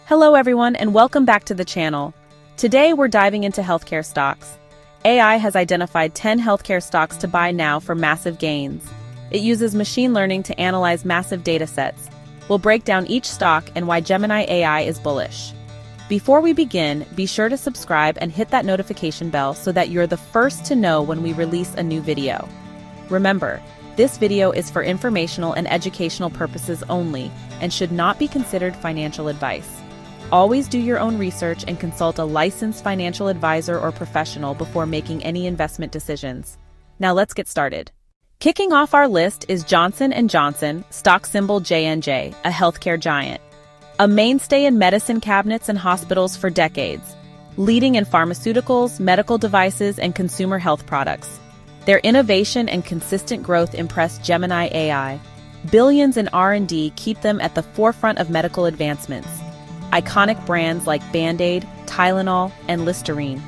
Hello everyone and welcome back to the channel. Today we're diving into healthcare stocks. AI has identified 10 healthcare stocks to buy now for massive gains. It uses machine learning to analyze massive data sets. We'll break down each stock and why Gemini AI is bullish. Before we begin, be sure to subscribe and hit that notification bell so that you're the first to know when we release a new video. Remember, this video is for informational and educational purposes only and should not be considered financial advice. Always do your own research and consult a licensed financial advisor or professional before making any investment decisions. Now let's get started. Kicking off our list is Johnson & Johnson, stock symbol JNJ, a healthcare giant. A mainstay in medicine cabinets and hospitals for decades, leading in pharmaceuticals, medical devices, and consumer health products. Their innovation and consistent growth impress Gemini AI. Billions in R&D keep them at the forefront of medical advancements. Iconic brands like Band-Aid, Tylenol, and Listerine.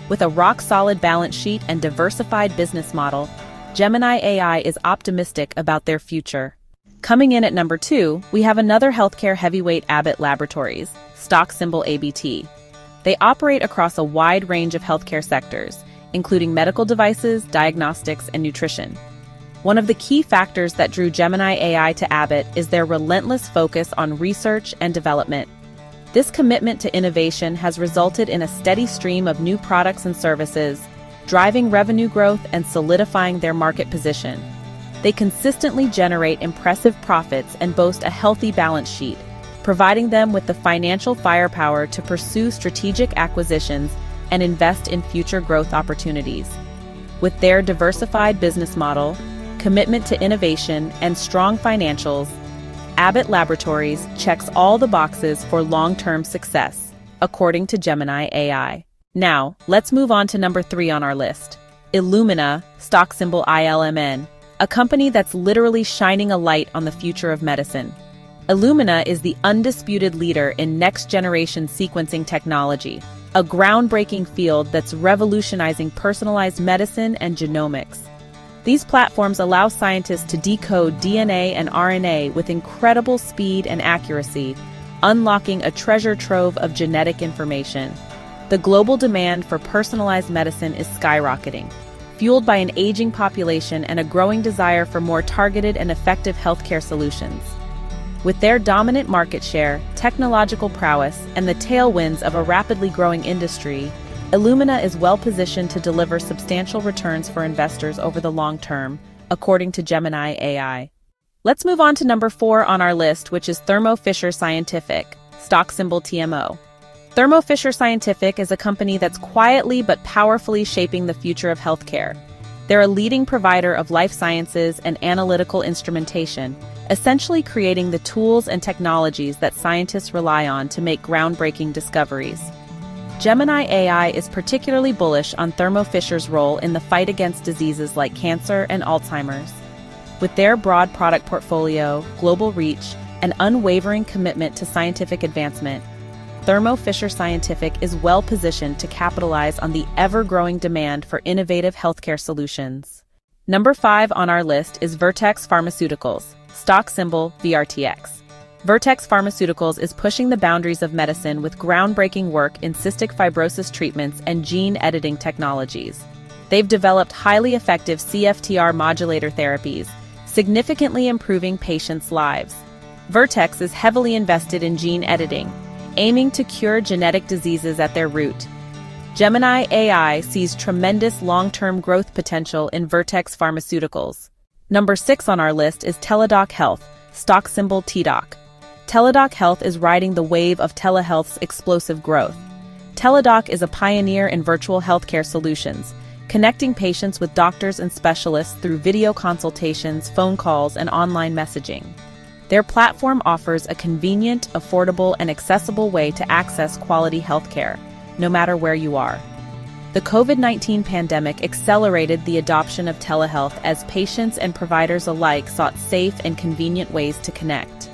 With a rock-solid balance sheet and diversified business model, Gemini AI is optimistic about their future. Coming in at number 2, we have another healthcare heavyweight, Abbott Laboratories, stock symbol ABT. They operate across a wide range of healthcare sectors, including medical devices, diagnostics, and nutrition. One of the key factors that drew Gemini AI to Abbott is their relentless focus on research and development. This commitment to innovation has resulted in a steady stream of new products and services, driving revenue growth and solidifying their market position. They consistently generate impressive profits and boast a healthy balance sheet, providing them with the financial firepower to pursue strategic acquisitions and invest in future growth opportunities. With their diversified business model, commitment to innovation, and strong financials, Abbott Laboratories checks all the boxes for long-term success, according to Gemini AI. Now, let's move on to number 3 on our list. Illumina, stock symbol ILMN, a company that's literally shining a light on the future of medicine. Illumina is the undisputed leader in next-generation sequencing technology, a groundbreaking field that's revolutionizing personalized medicine and genomics. These platforms allow scientists to decode DNA and RNA with incredible speed and accuracy, unlocking a treasure trove of genetic information. The global demand for personalized medicine is skyrocketing, fueled by an aging population and a growing desire for more targeted and effective healthcare solutions. With their dominant market share, technological prowess, and the tailwinds of a rapidly growing industry, Illumina is well-positioned to deliver substantial returns for investors over the long term, according to Gemini AI. Let's move on to number 4 on our list, which is Thermo Fisher Scientific, stock symbol TMO. Thermo Fisher Scientific is a company that's quietly but powerfully shaping the future of healthcare. They're a leading provider of life sciences and analytical instrumentation, essentially creating the tools and technologies that scientists rely on to make groundbreaking discoveries. Gemini AI is particularly bullish on Thermo Fisher's role in the fight against diseases like cancer and Alzheimer's. With their broad product portfolio, global reach, and unwavering commitment to scientific advancement, Thermo Fisher Scientific is well-positioned to capitalize on the ever-growing demand for innovative healthcare solutions. Number 5 on our list is Vertex Pharmaceuticals, stock symbol VRTX. Vertex Pharmaceuticals is pushing the boundaries of medicine with groundbreaking work in cystic fibrosis treatments and gene editing technologies. They've developed highly effective CFTR modulator therapies, significantly improving patients' lives. Vertex is heavily invested in gene editing, aiming to cure genetic diseases at their root. Gemini AI sees tremendous long-term growth potential in Vertex Pharmaceuticals. Number 6 on our list is Teladoc Health, stock symbol TDOC. Teladoc Health is riding the wave of telehealth's explosive growth. Teladoc is a pioneer in virtual healthcare solutions, connecting patients with doctors and specialists through video consultations, phone calls, and online messaging. Their platform offers a convenient, affordable, and accessible way to access quality healthcare, no matter where you are. The COVID-19 pandemic accelerated the adoption of telehealth as patients and providers alike sought safe and convenient ways to connect.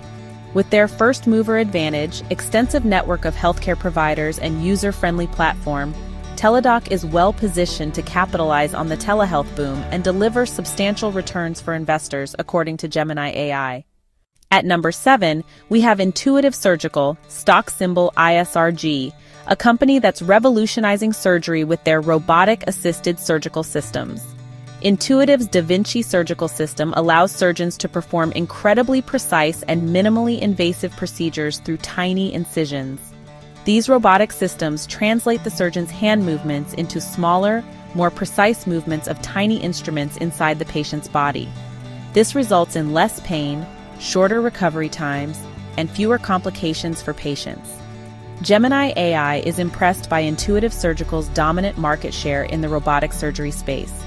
With their first-mover advantage, extensive network of healthcare providers, and user-friendly platform, Teladoc is well-positioned to capitalize on the telehealth boom and deliver substantial returns for investors, according to Gemini AI. At number 7, we have Intuitive Surgical, stock symbol ISRG, a company that's revolutionizing surgery with their robotic-assisted surgical systems. Intuitive's Da Vinci surgical system allows surgeons to perform incredibly precise and minimally invasive procedures through tiny incisions. These robotic systems translate the surgeon's hand movements into smaller, more precise movements of tiny instruments inside the patient's body. This results in less pain, shorter recovery times, and fewer complications for patients. Gemini AI is impressed by Intuitive Surgical's dominant market share in the robotic surgery space.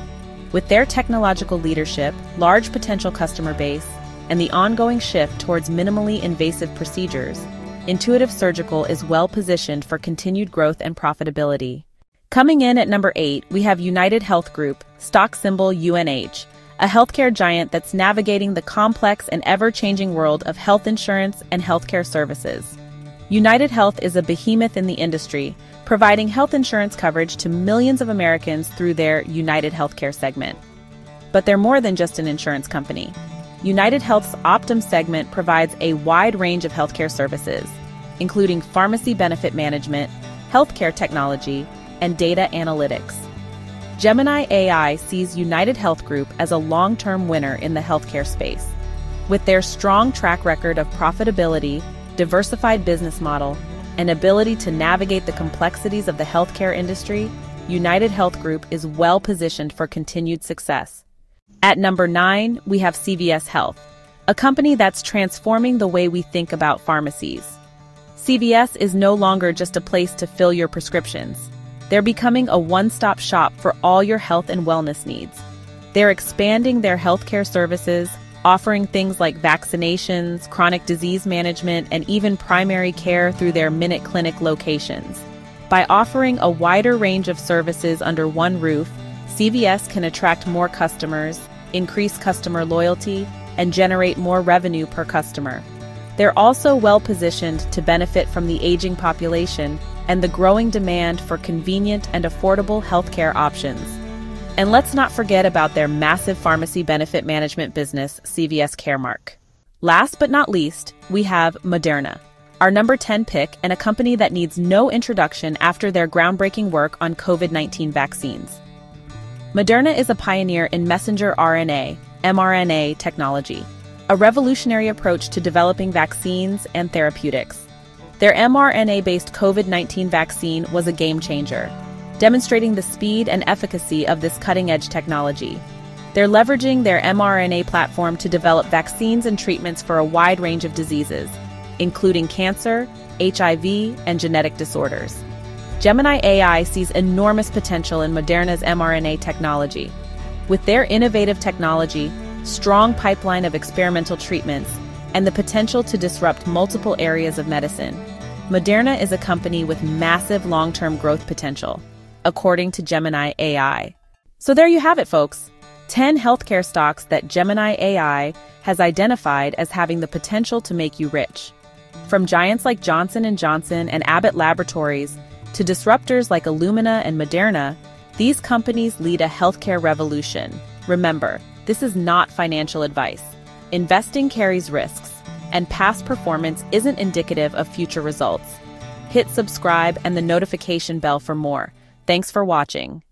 With their technological leadership, large potential customer base, and the ongoing shift towards minimally invasive procedures, Intuitive Surgical is well-positioned for continued growth and profitability. Coming in at number 8, we have United Health Group, stock symbol UNH, a healthcare giant that's navigating the complex and ever-changing world of health insurance and healthcare services. United Health is a behemoth in the industry, providing health insurance coverage to millions of Americans through their United Healthcare segment. But they're more than just an insurance company. United Health's Optum segment provides a wide range of healthcare services, including pharmacy benefit management, healthcare technology, and data analytics. Gemini AI sees United Health Group as a long-term winner in the healthcare space. With their strong track record of profitability, diversified business model, and ability to navigate the complexities of the healthcare industry, United Health Group is well-positioned for continued success. At number 9, we have CVS Health, a company that's transforming the way we think about pharmacies. CVS is no longer just a place to fill your prescriptions. They're becoming a one-stop shop for all your health and wellness needs. They're expanding their healthcare services, offering things like vaccinations, chronic disease management, and even primary care through their Minute Clinic locations. By offering a wider range of services under one roof, CVS can attract more customers, increase customer loyalty, and generate more revenue per customer. They're also well-positioned to benefit from the aging population and the growing demand for convenient and affordable healthcare options. And let's not forget about their massive pharmacy benefit management business, CVS Caremark. Last but not least, we have Moderna, our number 10 pick and a company that needs no introduction after their groundbreaking work on COVID-19 vaccines. Moderna is a pioneer in messenger RNA, mRNA technology, a revolutionary approach to developing vaccines and therapeutics. Their mRNA-based COVID-19 vaccine was a game-changer, demonstrating the speed and efficacy of this cutting-edge technology. They're leveraging their mRNA platform to develop vaccines and treatments for a wide range of diseases, including cancer, HIV, and genetic disorders. Gemini AI sees enormous potential in Moderna's mRNA technology. With their innovative technology, strong pipeline of experimental treatments, and the potential to disrupt multiple areas of medicine, Moderna is a company with massive long-term growth potential, according to Gemini AI. So there you have it, folks. 10 healthcare stocks that Gemini AI has identified as having the potential to make you rich. From giants like Johnson & Johnson and Abbott Laboratories to disruptors like Illumina and Moderna, these companies lead a healthcare revolution. Remember, this is not financial advice. Investing carries risks, and past performance isn't indicative of future results. Hit subscribe and the notification bell for more. Thanks for watching.